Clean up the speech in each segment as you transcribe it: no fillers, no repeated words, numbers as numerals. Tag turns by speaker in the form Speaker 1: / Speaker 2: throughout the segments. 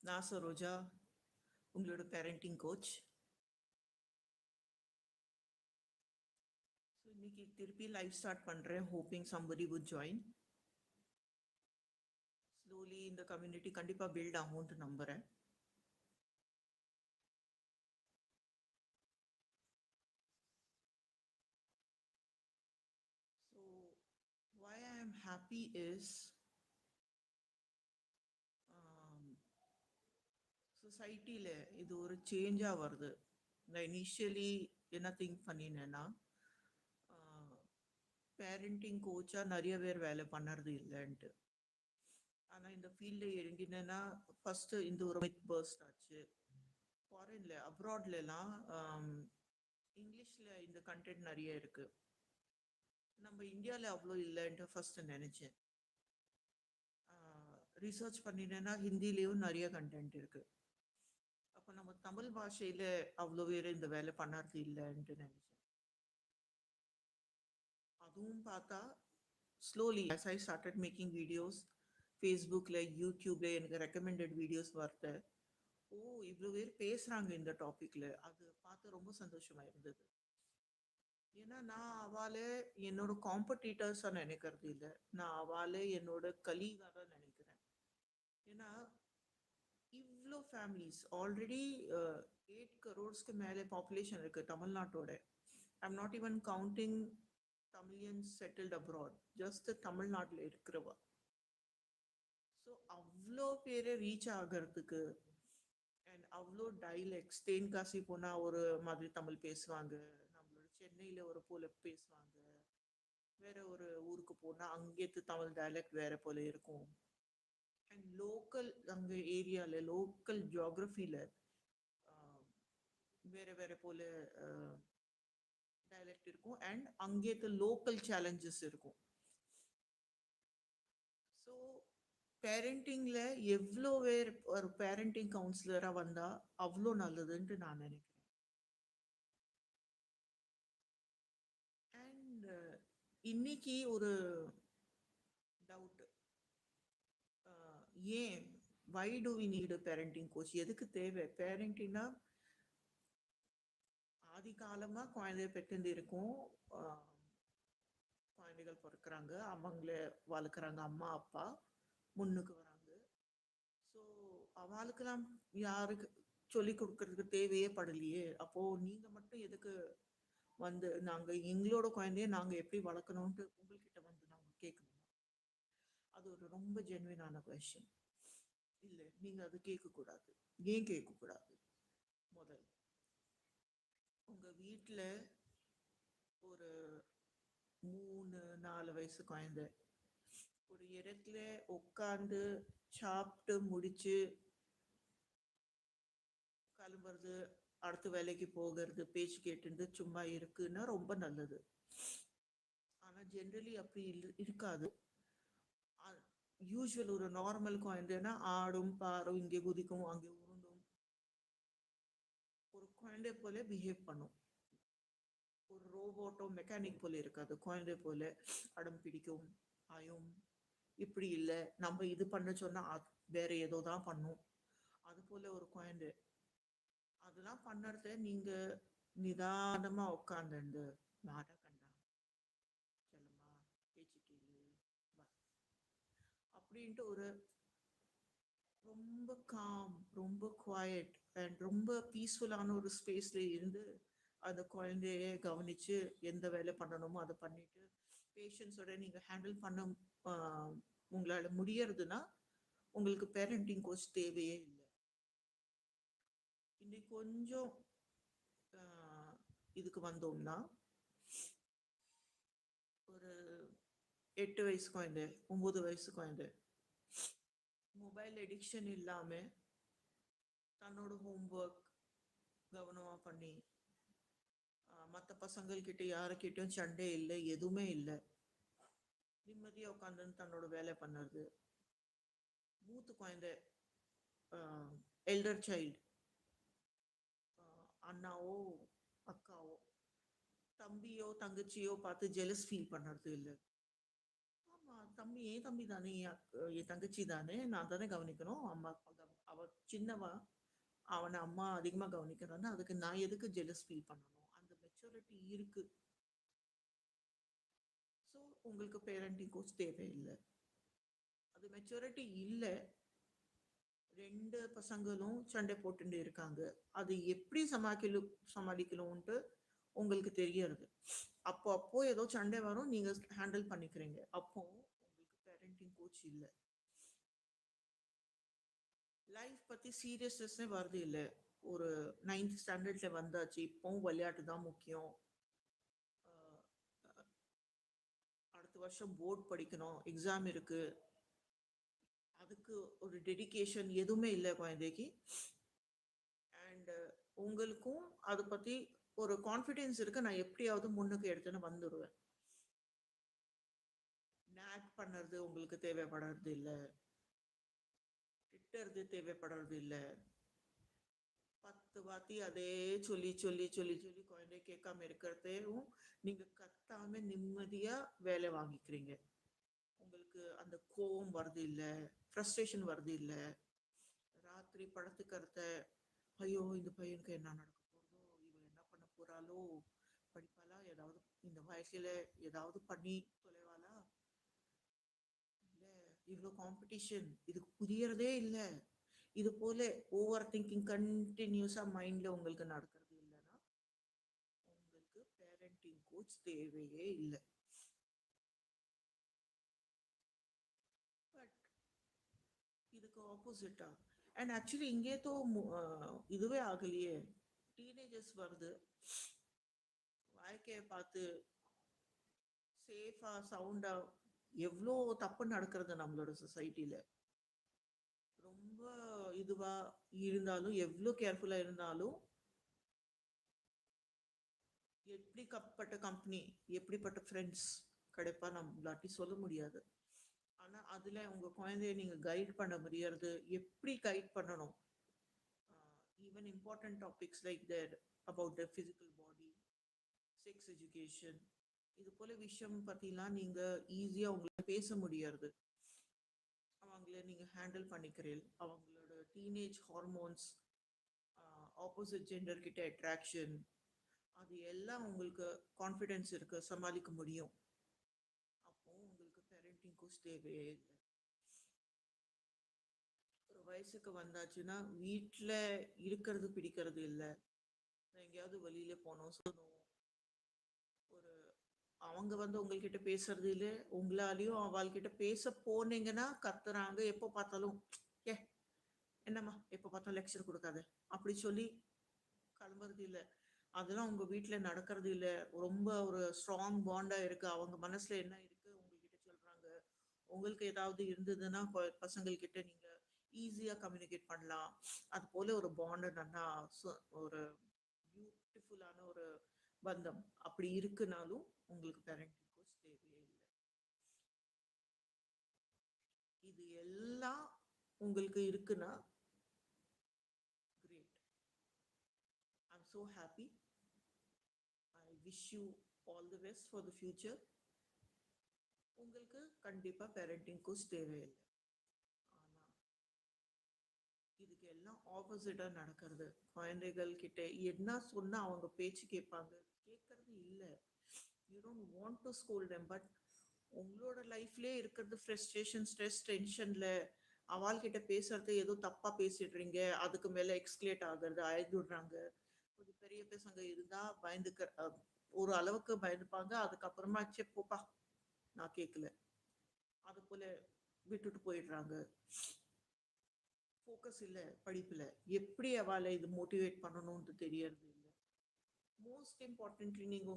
Speaker 1: நான் சரோஜா, உங்களோட parenting coach. So இன்னைக்கு திருப்பி லைவ் ஸ்டார்ட் பண்ணுறேன். Hoping somebody would join. Slowly இந்த கம்யூனிட்டி கண்டிப்பாக பில்ட் ஆகும்னு நம்புகிறேன். So why I am happy is சொசைட்டியில் இது ஒரு சேஞ்சாக வருது. நான் இனிஷியலி என்ன திங்க் பண்ணினேன்னா, பேரண்டிங் கோச்சாக நிறைய பேர் வேலை பண்ணுறது இல்லைன்ட்டு. ஆனால் இந்த ஃபீல்டில் இறங்கினேன்னா ஃபஸ்ட்டு இந்த ஒரு மித் பர்ஸ்ட் ஆச்சு. ஃபாரின்ல அப்ராட்லலாம் இங்கிலீஷில் இந்த கண்டென்ட் நிறைய இருக்குது. நம்ம இந்தியாவில் அவ்வளோ இல்லைன்ட்டு ஃபஸ்ட்டு நினச்சேன். ரிசர்ச் பண்ணினேன்னா ஹிந்திலேயும் நிறைய கண்டென்ட் இருக்குது. அப்போ நம்ம தமிழ் பாஷையில் அவ்வளோ பேர் இந்த வேலை பண்ணுறது இல்லைன்ட்டு நினச்சேன். அதுவும் பார்த்தா slowly as I started making videos, ஃபேஸ்புக்கில் யூடியூப்ல எனக்கு ரெக்கமெண்டட் வீடியோஸ் வருது. ஓ, இவ்வளோ பேர் பேசுகிறாங்க இந்த டாப்பிக்கில். அது பார்த்து ரொம்ப சந்தோஷமாக இருந்தது. ஏன்னா நான் அவளை என்னோட காம்படிட்டர்ஸாக நினைக்கிறது இல்லை, நான் அவளை என்னோட கலீகாக தான் நினைக்கிறேன். ஏன்னா இவ்வளோ ஃபேமிலிஸ் ஆல்ரெடி 8 crores மேலே பாப்புலேஷன் இருக்குது தமிழ்நாட்டோட. I'm not even counting Tamilians settled abroad, just தமிழ்நாட்டில் இருக்கிறவா. ஸோ அவ்வளோ பேரை ரீச் ஆகிறதுக்கு அண்ட் அவ்வளோ டைலெக்ட்ஸ், தென்காசி போனால் ஒரு மாதிரி தமிழ் பேசுவாங்க, நம்மளோட சென்னையில் ஒரு போல பேசுவாங்க, வேற ஒரு ஊருக்கு போனால் அங்கேத்து தமிழ் டைலெக்ட் வேற போல இருக்கும். அண்ட் லோக்கல் அங்கே ஏரியாவில் லோக்கல் ஜியாகிரஃபியில் வேற வேற போல டைலெக்ட் இருக்கும். அண்ட் அங்கேத்து லோக்கல் சேலஞ்சஸ் இருக்கும். ஸோ பேரண்டிங்கில் எவ்வளோ பேர் ஒரு பேரண்டிங் கவுன்சிலராக வந்தால் அவ்வளோ நல்லதுன்ட்டு நான் நினைக்கிறேன். அண்ட் இன்னைக்கு ஒரு டவுட், ஏன் why do we need a parenting coach? எதுக்கு தேவை பேரண்டிங்னா? ஆதி காலமாக குழந்தைய பெற்று இருக்கும், குழந்தைகள் பிறக்கிறாங்க, அவங்கள வளர்க்குறாங்க, அம்மா அப்பா முன்னுக்கு வராங்க. ஸோ அவளுக்கெல்லாம் யாருக்கு சொல்லி கொடுக்கறதுக்கு தேவையே படலையே. அப்போது நீங்கள் மட்டும் எதுக்கு வந்து நாங்கள் எங்களோட குழந்தைய நாங்கள் எப்படி வளர்க்கணுன்ட்டு உங்கள்கிட்ட வந்து நாங்கள் கேட்கணும்? அது ஒரு ரொம்ப ஜென்வினான கொஸ்டின். இல்லை, நீங்கள் அது கேட்கக்கூடாது. ஏன் கேட்கக்கூடாது? முதல், உங்கள் வீட்டில் ஒரு 3-4 வயசு குழந்தை ஒரு இடத்துல உட்காந்து சாப்பிட்டு முடிச்சு கிளம்புறது, அடுத்த வேலைக்கு போகிறது, பேச்சு கேட்டு சும்மா இருக்குன்னா ரொம்ப நல்லது. ஆனால் ஜென்ரலி அப்படி இருக்காது. யூஸ்வல் ஒரு நார்மல் குழந்தைன்னா ஆடும் பாரும், இங்கே குதிக்கும் அங்கே உருண்டும், ஒரு குழந்தை போல பிஹேவ் பண்ணும். ஒரு ரோபோட்டோ மெக்கானிக் போல இருக்காது. குழந்தை போல அடம் பிடிக்கும், ஆயும். இப்படி இல்லை, நம்ம இது பண்ண சொன்னா வேற ஏதோ தான் பண்ணும். அது போல ஒரு குழந்தை அதெல்லாம் பண்ணுறத நீங்க நிதானமா உட்காந்துண்டு நாடா கண்டா செல்லம்மா பேச்சு கேளு அப்படின்ட்டு ஒரு ரொம்ப காம், ரொம்ப குவாய்ட் அண்ட் ரொம்ப பீஸ்ஃபுல்லான ஒரு ஸ்பேஸ்ல இருந்து அந்த குழந்தைய கவனிச்சு எந்த வேலை பண்ணணுமோ அதை பண்ணிட்டு பேஷன்ஸோட நீங்கள் ஹேண்டில் பண்ண உங்களால் முடியறதுன்னா உங்களுக்கு பேரண்டிங் கோச் தேவையே இல்லை. இன்னைக்கு கொஞ்சம் இதுக்கு வந்தோம்னா, ஒரு 8 வயசு குழந்தை, 9 வயசு குழந்தை மொபைல் எடிக்ஷன் இல்லாமல் தன்னோட ஹோம்ஒர்க் கவனமாக பண்ணி, மற்ற பசங்கள்கிட்ட யாருக்கிட்டையும் சண்டை இல்லை, எதுவுமே இல்லை, நிம்மதியாக உட்காந்துன்னு தன்னோட வேலை பண்ணுறது. மூத்த குழந்தை, எல்டர் சைல்டு, அண்ணாவோ அக்காவோ தம்பியோ தங்கச்சியோ பார்த்து ஜெலஸ் ஃபீல் பண்ணுறது இல்லை. ஆமாம், தம்பி என் தம்பி தானே, என் தங்கச்சி தானே, நான் தானே கவனிக்கணும். அம்மா அவ சின்னவா, அவனை அம்மா அதிகமா கவனிக்கிறான்னு அதுக்கு நான் எதுக்கு ஜெலஸ் ஃபீல் பண்ணணும்? அந்த மெச்சூரிட்டி இருக்கு. ஸோ உங்களுக்கு பேரண்டிங் கோச் தேவையில்லை. அது மெச்சூரிட்டி இல்லை. ரெண்டு பசங்களும் சண்டை போட்டுட்டு இருக்காங்க. அது எப்படி சமாளிக்கணும்ட்டு உங்களுக்கு தெரியறது. அப்போ அப்போ ஏதோ சண்டை வரும், நீங்க ஹேண்டில் பண்ணிக்கிறீங்க. அப்போ உங்களுக்கு பேரண்டிங் கோச் இல்லை. லைஃப் பத்தி சீரியஸ்னஸ்னே வருது இல்லை. ஒரு 9th ஸ்டாண்டர்ட்ல வந்தாச்சு, இப்போவும் விளையாட்டு தான் முக்கியம். அடுத்த வருஷம் போர்டு படிக்கணும், எக்ஸாம் இருக்கு, அதுக்கு ஒரு டெடிகேஷன் எதுவுமே இல்லை குழந்தைக்கு. அண்ட் உங்களுக்கும் அதை பத்தி ஒரு கான்ஃபிடென்ஸ் இருக்கு, நான் எப்படியாவது முன்னுக்கு எடுத்துன்னு வந்துடுவேன். நேக் பண்ணுறது உங்களுக்கு தேவைப்படுறது இல்லை, திட்டுறது தேவைப்படுறது இல்லை. 10 வாட்டி அதே சொல்லி சொல்லி சொல்லி சொல்லி குழந்தை கேட்காம இருக்கிறதையும் நீங்க கத்தாம நிம்மதியா வேலை வாங்கிக்கிறீங்க. உங்களுக்கு அந்த கோவம் வருது இல்லை, ஃப்ரஸ்ட்ரேஷன் வருது இல்லை. ராத்திரி படுத்துக்கிறத, ஐயோ இந்த பையனுக்கு என்ன நடக்க போறதோ, இவ என்ன பண்ண போறாளோ, படிப்பாளா, ஏதாவது இந்த வயசுல ஏதாவது பண்ணி தொலைவாளா, இல்லை இவ்வளோ காம்படிஷன், இதுக்கு புரியறதே இல்லை. இது போல ஓவர் திங்கிங் கண்டினியூஸா மைண்ட்ல உங்களுக்கு நடக்கிறது இல்லைன்னா உங்களுக்கு பேரண்டிங் கோச் தேவையே இல்லை. பட் இதுக்கு ஆப்போசிட்டா, அண்ட் ஆக்சுவலி இங்கே தோ இதுவே ஆகலையே, டீனேஜர்ஸ் வருது, வாழ்க்கையை பார்த்து சேஃபா சவுண்டா எவ்வளோ தப்பு நடக்கிறது நம்மளோட சொசைட்டில. ரொம்ப இதுவா இருந்தாலும், எவ்வளோ கேர்ஃபுல்லா இருந்தாலும், எப்படிப்பட்ட கம்பெனி, எப்படிப்பட்ட ஃப்ரெண்ட்ஸ் கிடைப்பா நம்மளாட்டி சொல்ல முடியாது. ஆனா அதுல உங்க குழந்தைய நீங்க கைட் பண்ண முடியறது, எப்படி கைட் பண்ணணும். Even important topics like there about the physical body, sex education, இது போல விஷயம் பத்திலாம் நீங்க ஈஸியா உங்களுக்கு பேச முடியறது. அவங்கள நீங்க ஹேண்டில் பண்ணிக்கிறீர்கள். அவங்களோட டீனேஜ் ஹார்மோன்ஸ், ஆப்போசிட் ஜெண்டர் கிட்ட அட்ராக்ஷன், அது எல்லாம் உங்களுக்கு கான்ஃபிடென்ஸ் இருக்கு, சமாளிக்க முடியும். அப்போ உங்களுக்கு பேரண்டிங் கோச் தேவையே இல்லை. ஒரு வயசுக்கு வந்தாச்சுன்னா வீட்டில் இருக்கிறது பிடிக்கிறது இல்லை, எங்கேயாவது வெளியில போனோம் சொல்லணும். ஒரு அவங்க உங்ககிட்ட பேசுறது இல்லை, உங்களாலையும் அவள்கிட்ட பேச போனீங்கன்னா கத்துறாங்க, எப்போ பார்த்தாலும் ஏ என்னம்மா எப்போ பார்த்தாலும் லெக்சர் கொடுக்காத அப்படி சொல்லி கிளம்புறது இல்லை. அதெல்லாம் உங்க வீட்டில் நடக்கிறது இல்லை. ரொம்ப ஒரு ஸ்ட்ராங் பாண்டா இருக்கு, அவங்க மனசுல என்ன இருக்கு உங்ககிட்ட சொல்றாங்க. உங்களுக்கு ஏதாவது இருந்ததுன்னா பசங்கள்கிட்ட நீங்க ஈஸியா கம்யூனிகேட் பண்ணலாம். அது போல ஒரு பாண்ட் நல்லா ஒரு பியூட்டிஃபுல்லான ஒரு பந்தம் அப்படி இருக்குனாலும் உங்களுக்கு பேரண்டிங் கோச் தேவையே இல்லை. இது எல்லாம் உங்களுக்கு இருக்குன்னா great. I am so happy. I wish you all the best for the future. உங்களுக்கு கண்டிப்பா பேரண்டிங் கோச் தேவையில்லை. ஆனா இதுக்கு எல்லாம் ஆப்போசிட்டா நடக்கிறது. குழந்தைகள் கிட்ட என்ன சொன்னா அவங்க பேச்சு கேட்பாங்க, கேட்கறது இல்லை. You don't want to school them, but உங்களோட லைஃப்லேயே இருக்கிறது ஃப்ரஸ்ட்ரேஷன், ஸ்ட்ரெஸ், டென்ஷன்ல அவள்கிட்ட பேசுறது ஏதோ தப்பா பேசிடுறீங்க, அதுக்கு மேல எக்ஸ்கலேட் ஆகுறது, அழுதுடுறாங்க. கொஞ்சம் பெரிய பசங்க இருந்தா பயந்துக்க ஒரு அளவுக்கு பயந்துப்பாங்க, அதுக்கப்புறமா சே போப்பா நான் கேட்கல, அது போல விட்டுட்டு போயிடுறாங்க. ஃபோக்கஸ் இல்லை படிப்புல, எப்படி அவளை இது மோட்டிவேட் பண்ணணும்னு தெரியறது இல்லை. மோஸ்ட் இம்பார்ட்டன்ட்லி நீங்க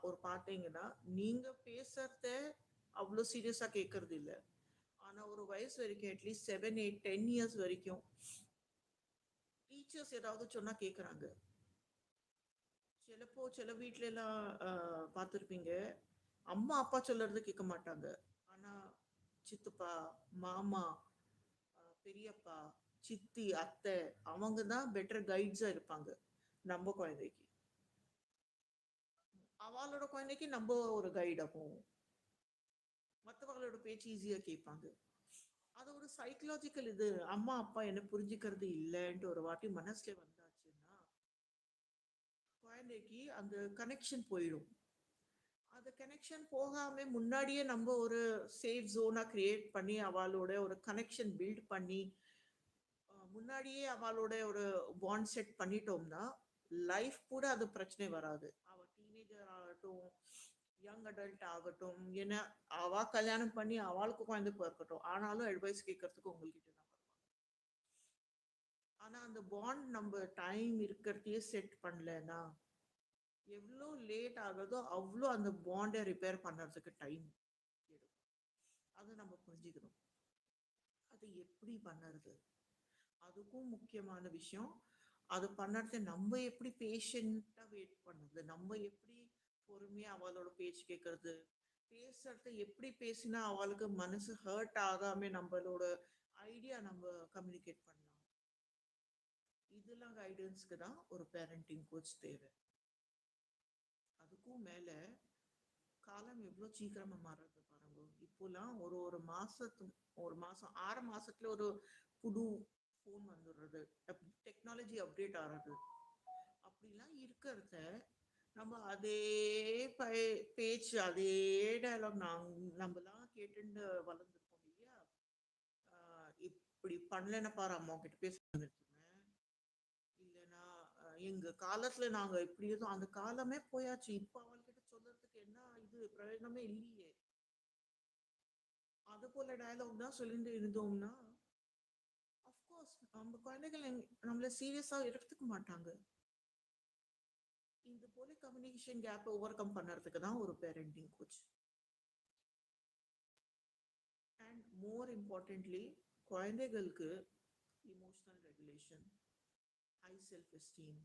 Speaker 1: ஒரு பார்த்தீங்கன்னா நீங்க பேசுறத அவ்வளோ சீரியஸா கேட்கறது இல்லை. ஆனா ஒரு வயசு வரைக்கும் அட்லீஸ்ட் 7, 8, 10 இயர்ஸ் வரைக்கும் டீச்சர்ஸ் ஏதாவது சொன்னா கேட்குறாங்க. சில வீட்ல எல்லாம் பார்த்துருப்பீங்க, அம்மா அப்பா சொல்றது கேட்க மாட்டாங்க. ஆனா சித்தப்பா, மாமா, பெரியப்பா, சித்தி, அத்தை, அவங்க தான் பெட்டர் கைட்ஸா இருப்பாங்க நம்ம குழந்தைக்கு. அவளோட குழந்தைக்கு நம்ம ஒரு கைடாகும். மற்றவங்களோட பேச்சு ஈஸியா கேட்பாங்க. அது ஒரு சைக்கலாஜிக்கல் இது. அம்மா அப்பா என்ன புரிஞ்சுக்கிறது இல்லைன்ட்டு ஒரு வாட்டி மனசுல வந்தாச்சுன்னா குழந்தைக்கு அந்த கனெக்ஷன் போயிடும். அந்த கனெக்ஷன் போகாம முன்னாடியே நம்ம ஒரு சேஃப் ஜோனா கிரியேட் பண்ணி அவளோட ஒரு கனெக்ஷன் பில்ட் பண்ணி முன்னாடியே அவளோட ஒரு பாண்ட் செட் பண்ணிட்டோம்னா லைஃப் கூட அது பிரச்சனை வராது. அவ டீனேஜர் ஆகட்டும், யங் அடல்ட் ஆகட்டும், ஏன்னா அவ கல்யாணம் பண்ணி அவளுக்கு குழந்தை பிறக்கட்டும், ஆனாலும் அட்வைஸ் கேட்கறதுக்கு உங்ககிட்ட தான் வருவாங்க. ஆனா அந்த பாண்ட் நம்ம டைம் இருக்கிறதையே செட் பண்ணலன்னா எவ்வளோ லேட் ஆகுதோ அவ்வளோ அந்த பாண்டை ரிப்பேர் பண்ணுறதுக்கு டைம் எடுக்கும். அதை நம்ம புரிஞ்சுக்கணும். அது எப்படி பண்ணுறது, அதுக்கும் முக்கியமான விஷயம். அது பண்ணுறது நம்ம எப்படி பேஷண்ட்டாக வெயிட் பண்ணுறது, நம்ம எப்படி பொறுமையாக அவளோட பேச்சு கேட்கறது, பேசுறது எப்படி பேசினா அவளுக்கு மனசு ஹர்ட் ஆகாம நம்மளோட ஐடியா நம்ம கம்யூனிகேட் பண்ணலாம். இதெல்லாம் கைடன்ஸ்க்கு தான் ஒரு பேரண்டிங் கோச் தேவை. அதுக்கும் மேல காலம் எவ்வளோ சீக்கிரமா மாறுறது பாருங்க. இப்போலாம் ஒரு ஒரு மாசத்து ஒரு மாசம் 6 மாசத்துல ஒரு புது ஃபோன் வந்துடுறது, டெக்னாலஜி அப்டேட் ஆகிறது. அப்படிலாம் இருக்கிறத நம்ம அதே பேச்சு அதே டயலாக் நம்மலாம் கேட்டுட்டு வளர்ந்துருக்கோம் இல்லையா. இப்படி பண்ணலன்னு பாரு அம்மா கிட்ட பேச இல்லைன்னா எங்க காலத்துல நாங்க இப்படி இருந்தோம், அந்த காலமே போயாச்சு. இப்ப அவள்கிட்ட சொல்றதுக்கு என்ன இது பிரயோஜனமே இல்லையே. அது போல டயலாக் தான் சொல்லிட்டு இருந்தோம்னா அஃப்கோர்ஸ் நம்ம குழந்தைகள் நம்மள சீரியஸா எடுத்துக்க மாட்டாங்க. இந்த போல கம்யூனிகேஷன் கேப் ஓவர் கம் பண்ணுறதுக்கு தான் ஒரு parenting coach. And more importantly குழந்தைகளுக்கு emotional regulation, high self esteem,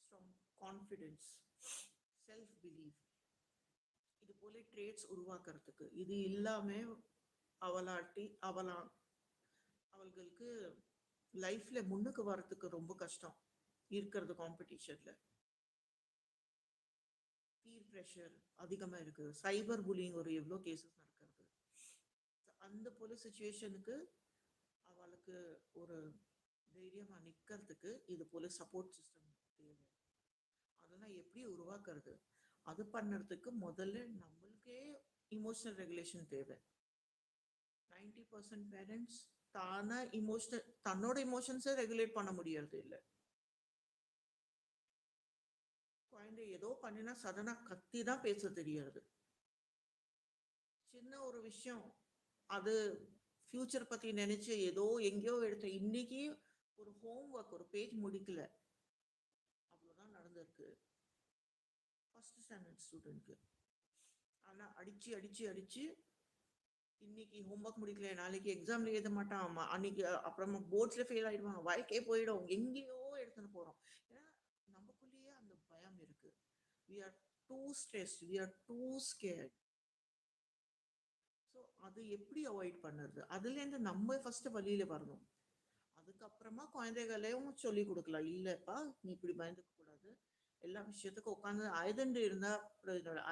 Speaker 1: strong confidence, self belief, இது போல ட்ரேட்ஸ் உருவாக்குறதுக்கு இது இல்லாம அவர்களுக்கு லைஃப்ல முன்னுக்கு வர்றதுக்கு ரொம்ப கஷ்டம் இருக்கிறது. காம்படிஷன்ல பீர் ப்ரெஷர் அதிகமா இருக்கு, சைபர் புல்லிங் ஒரு எவ்வளோ கேசஸ் நடக்கிறது. அந்த போல சுச்சுவேஷனுக்கு அவளுக்கு ஒரு தைரியமா நிக்கிறதுக்கு இது போல சப்போர்ட் சிஸ்டம் தேவை. அதெல்லாம் எப்படி உருவாக்குறது, அது பண்ணுறதுக்கு முதல்ல நம்மளுக்கே இமோஷனல் ரெகுலேஷன் தேவை. 90% பேரண்ட்ஸ் தன்னோட இமோஷன்ஸை ரெகுலேட் பண்ண முடியறது இல்லை. குழந்தை ஏதோ பண்ணினா சடனா கத்தி தான் பேச தெரியாது. சின்ன ஒரு விஷயம் அது ஃபியூச்சர் பத்தி நினைச்சு ஏதோ எங்கேயோ எடுத்த இன்னைக்கு ஒரு ஹோம் ஒர்க் ஒரு பேஜ் முடிக்கல, அவ்வளவுதான் நடந்திருக்கு ஃபர்ஸ்ட் ஸ்டாண்டர்ட் ஸ்டூடெண்ட்க்கு. ஆனா அடிச்சு அடிச்சு அடிச்சு இன்னைக்கு ஹோம்ஒர்க் முடிக்கல, நாளைக்கு எக்ஸாம்ல எழுத மாட்டான், அன்னைக்கு அப்புறமா போர்ட்ஸ்ல ஃபெயில் ஆயிடுவாங்க, வாழ்க்கையே போயிடும், எங்கேயோ எடுத்துன்னு போறோம். ஏன்னா நமக்குள்ளேயே அந்த பயம் இருக்கு. we are too stressed, we are too scared. So அது எப்படி அவாய்ட் பண்ணுறது, அதுலேருந்து நம்ம ஃபர்ஸ்ட் வழியில வரணும். அதுக்கப்புறமா குழந்தைகளையும் சொல்லி கொடுக்கலாம், இல்லைப்பா நீ இப்படி பயந்துக்க கூடாது, எல்லா விஷயத்துக்கும் உட்காந்து அழுதுண்டு இருந்தா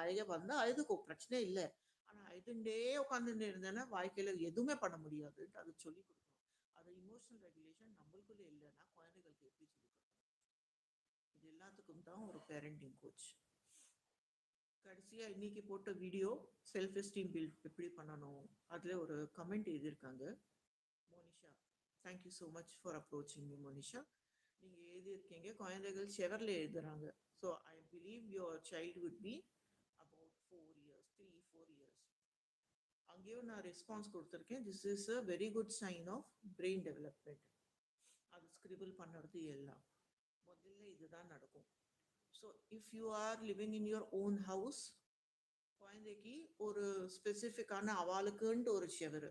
Speaker 1: அழுக வந்தா அழுதுக்கோ, பிரச்சனை இல்லை. ஆனா அழுதுண்டே உட்காந்துட்டு இருந்தேன்னா வாழ்க்கையில எதுவுமே பண்ண முடியாது, அது சொல்லி கொடுக்கணும். அது இமோஷனல் ரெகுலேஷன் நம்மளுக்குள்ள இல்லைன்னா குழந்தைகளுக்கு எப்படி சொல்லி கொடுக்கணும். இது எல்லாத்துக்கும் தான் ஒரு பேரண்டிங் கோச். கடைசியா இன்னைக்கு போட்ட வீடியோ செல்ஃப் எஸ்டீம் பில்ட் எப்படி பண்ணணும் அதுல ஒரு கமெண்ட் எழுதியிருக்காங்க. Monisha, thank you so much for approaching me. Monisha, நீங்கள் எழுதியிருக்கீங்க குழந்தைகள் செவரில் எழுதுறாங்க. So I believe your child would be about 4 years, 3-4 years. அங்கேயும் நான் ரெஸ்பான்ஸ் கொடுத்துருக்கேன், this is a very good sign of brain development. அது ஸ்கிரிபிள் பண்ணுறது எல்லாம் முதல்ல இதுதான் நடக்கும். So if you are living in your own house, குழந்தைக்கு ஒரு ஸ்பெசிஃபிக்கான அவளுக்குன்ட்டு ஒரு செவரு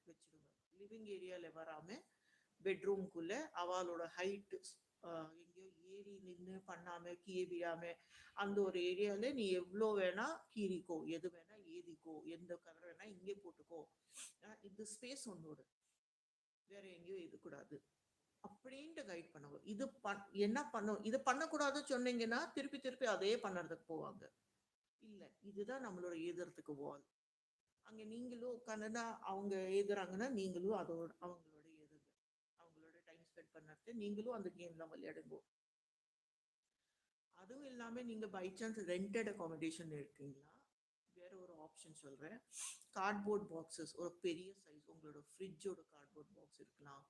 Speaker 1: வச்சிருங்க. லிவிங் ஏரியாவில் வராமல் பெட்ரூம்குள்ள அவளோட ஹைட்டு எங்கேயோ ஏறி நின்று பண்ணாம கீழே விழாம அந்த ஒரு ஏரியால நீ எவ்வளோ வேணா கீறிக்கோ, எது வேணா ஏதிக்கோ, எந்த கலர் வேணா இங்கே போட்டுக்கோ, இந்த ஸ்பேஸ் ஒன்னோட வேற எங்கேயோ எதுக்கூடாது அப்படின்ட்டு கைட் பண்ணுவோம். இது என்ன பண்ணும், இது பண்ணக்கூடாதுன்னு சொன்னீங்கன்னா திருப்பி திருப்பி அதே பண்ணுறதுக்கு போவாங்க. இல்லை இதுதான் நம்மளோட எழுதுறதுக்கு வால், அங்கே நீங்களும் உட்காந்துன்னா அவங்க எழுதுறாங்கன்னா நீங்களும் அதோட அவங்களோட எழுதுங்க. அவங்களோட டைம் ஸ்பெண்ட் பண்ணுறது நீங்களும் அந்த கேம்லாம் விளையாடுங்க. அதுவும் இல்லாமல் நீங்கள் பை சான்ஸ் ரெண்டட் அகாமடேஷன் இருக்கீங்களா, வேற ஒரு ஆப்ஷன் சொல்கிறேன். கார்ட்போர்ட் பாக்ஸஸ் ஒரு பெரிய சைஸ், உங்களோட ஃப்ரிட்ஜோட கார்ட்போர்ட் பாக்ஸ் இருக்கலாம்,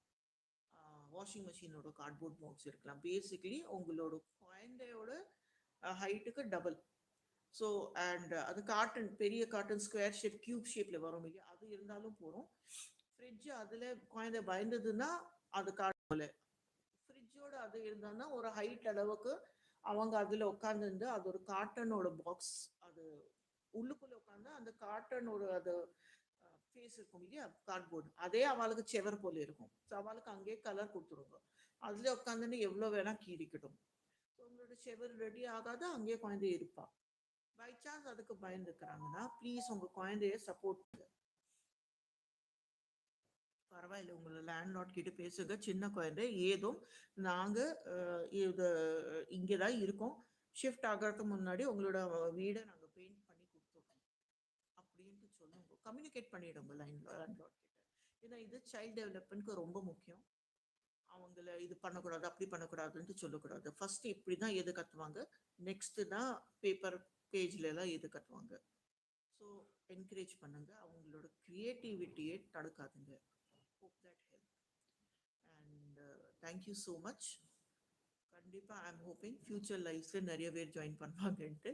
Speaker 1: வாஷிங் மிஷினோட கார்ட்போர்ட் பாக்ஸ் இருக்கலாம். பேசிக்கலி உங்களோட குழந்தையோட ஹைட்டுக்கு டபுள். ஸோ அண்ட் அது காட்டன், பெரிய காட்டன் ஸ்கொயர் ஷேப் கியூப் ஷேப்பில் வரும் இல்லையா, அது இருந்தாலும் போகிறோம். ஃப்ரிட்ஜ் அதில் குழந்தை பயந்ததுன்னா அது காட்டல, ஃப்ரிட்ஜோட அது இருந்தான்னா ஒரு ஹைட் அளவுக்கு அவங்க அதில் உட்காந்துருந்து அது ஒரு காட்டனோட பாக்ஸ், அது உள்ளுக்குள்ளே உட்காந்து அந்த காட்டனோட அது ஃபேஸ் இருக்கும் இல்லையா கார்ட்போர்டு, அதே அவளுக்கு செவர் போல இருக்கும். ஸோ அவளுக்கு அங்கேயே கலர் கொடுத்துருங்க, அதில் உட்காந்துன்னு எவ்வளோ வேணால் கீறிக்கட்டும். ஸோ உங்களோட செவர் ரெடி ஆகாத அங்கேயே குழந்தை இருப்பா. பை சான்ஸ் அதுக்கு பயந்துக்கிறாங்கன்னா ப்ளீஸ் உங்கள் குழந்தைய சப்போர்ட், பரவாயில்ல உங்களை லேண்ட்லார்ட் கிட்ட பேசுங்க, சின்ன குழந்தை ஏதும் நாங்கள் இது இங்கே தான் இருக்கோம், ஷிஃப்ட் ஆகிறதுக்கு முன்னாடி உங்களோட வீடை நாங்கள் பெயிண்ட் பண்ணி கொடுத்துருக்கோம் அப்படின்ட்டு சொல்லுங்க. கம்யூனிகேட் பண்ணிவிடுங்க லேண்ட்லார்ட் கிட்ட. ஏன்னா இது சைல்டு டெவலப்மெண்ட்க்கு ரொம்ப முக்கியம். அவங்கள இது பண்ணக்கூடாது அப்படி பண்ணக்கூடாதுன்ட்டு சொல்லக்கூடாது. ஃபர்ஸ்ட் இப்படி தான் எது கற்றுவாங்க, நெக்ஸ்ட்டு தான் பேப்பர் பேஜ்லலாம் எது கட்டுவாங்க. ஸோ என்கரேஜ் பண்ணுங்க, அவங்களோட க்ரியேட்டிவிட்டியை தடுக்காதுங்க. Hope that help. And thank you so much. கண்டிப்பாக ஐ எம் ஹோப்பிங் ஃப்யூச்சர் லைஃப்ஸில் நிறைய பேர் ஜாயின் பண்ணுவாங்கன்ட்டு.